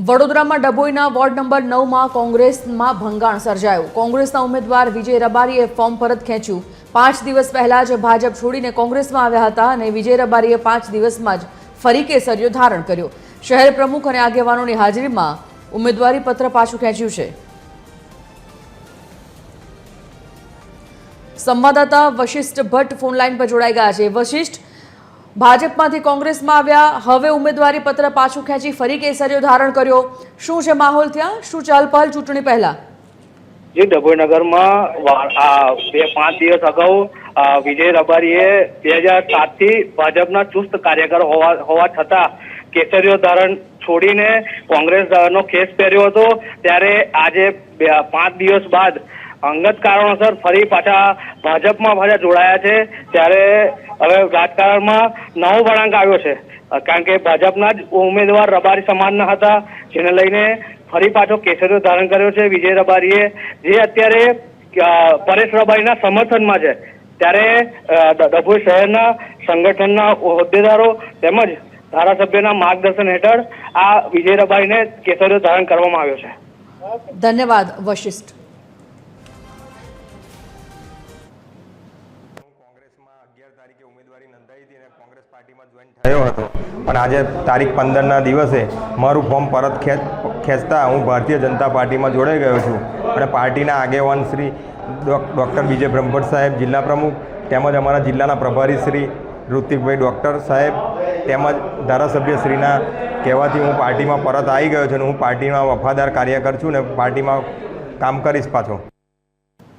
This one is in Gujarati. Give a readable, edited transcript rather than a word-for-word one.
વડોદરામાં ડભોઈના વોર્ડ નંબર 9માં કોંગ્રેસમાં ભંગાણ સર્જાયું। કોંગ્રેસના ઉમેદવાર વિજય રબારીએ ફોર્મ પરત ખેંચ્યું। 5 દિવસ પહેલા જ ભાજપ છોડીને કોંગ્રેસમાં આવ્યા હતા અને વિજય રબારીએ 5 દિવસમાં જ ફરી કેસરિયો ધારણ કર્યો। શહેર પ્રમુખ અને આગેવાનોની હાજરીમાં ઉમેદવારી પત્ર પાછું ખેંચ્યું છે। સંવાદદાતા વશિષ્ઠ ભટ્ટ ફોન લાઈન પર જોડાઈ ગયા છે। વશિષ્ઠ, ભાજપમાંથી કોંગ્રેસમાં આવ્યા, હવે ઉમેદવારી પત્ર પાછું ખેંચી ફરી કેસરિયો ધારણ કર્યો, શું છે માહોલ ત્યાં? શું ચાલપહલ ચૂંટણી પહેલા? જે ડભોઈનગરમાં 5 દિવસ અગાઉ વિજય રબારીએ 2007 થી ભાજપના ચુસ્ત કાર્યકર હોવા છતાં કેસરિયો ધારણ છોડીને કોંગ્રેસનો ખેસ પહેર્યો હતો। ત્યારે આજે 5 દિવસ બાદ અંગત કારણોસર ફરી પાછા ભાજપમાં જોડાયા છે। ત્યારે હવે રાજકારણમાં નવો વળાંક આવ્યો છે, કારણ કે ભાજપના જ ઉમેદવાર રબારી સમાજના હતા, જેને લઈને ફરી પાછો કેસરિયો ધારણ કર્યો છે વિજય રબારીએ, જે અત્યારે પરેશ રબારીના સમર્થનમાં છે। ત્યારે ડભોઈ શહેરના સંગઠનના હોદ્દેદારો તેમજ ધારાસભ્યના માર્ગદર્શન હેઠળ આ વિજય રબારીને કેસરિયો ધારણ કરવામાં આવ્યો છે। ધન્યવાદ વશિષ્ઠ। ઉમેદવારી નોંધાઈ હતી અને કોંગ્રેસ પાર્ટીમાં જોઈન થયો હતો, પણ આજે તારીખ 15ના દિવસે મારું ફોર્મ પરત ખેંચતા હું ભારતીય જનતા પાર્ટીમાં જોડાઈ ગયો છું અને પાર્ટીના આગેવાન શ્રી ડૉક્ટર વિજય બ્રહ્મભટ્ટ સાહેબ, જિલ્લા પ્રમુખ, તેમજ અમારા જિલ્લાના પ્રભારી શ્રી ઋતિકભાઈ ડૉક્ટર સાહેબ, તેમજ ધારાસભ્યશ્રીના કહેવાથી હું પાર્ટીમાં પરત આવી ગયો છું અને હું પાર્ટીમાં વફાદાર કાર્યકર છું ને પાર્ટીમાં કામ કરીશ પાછો।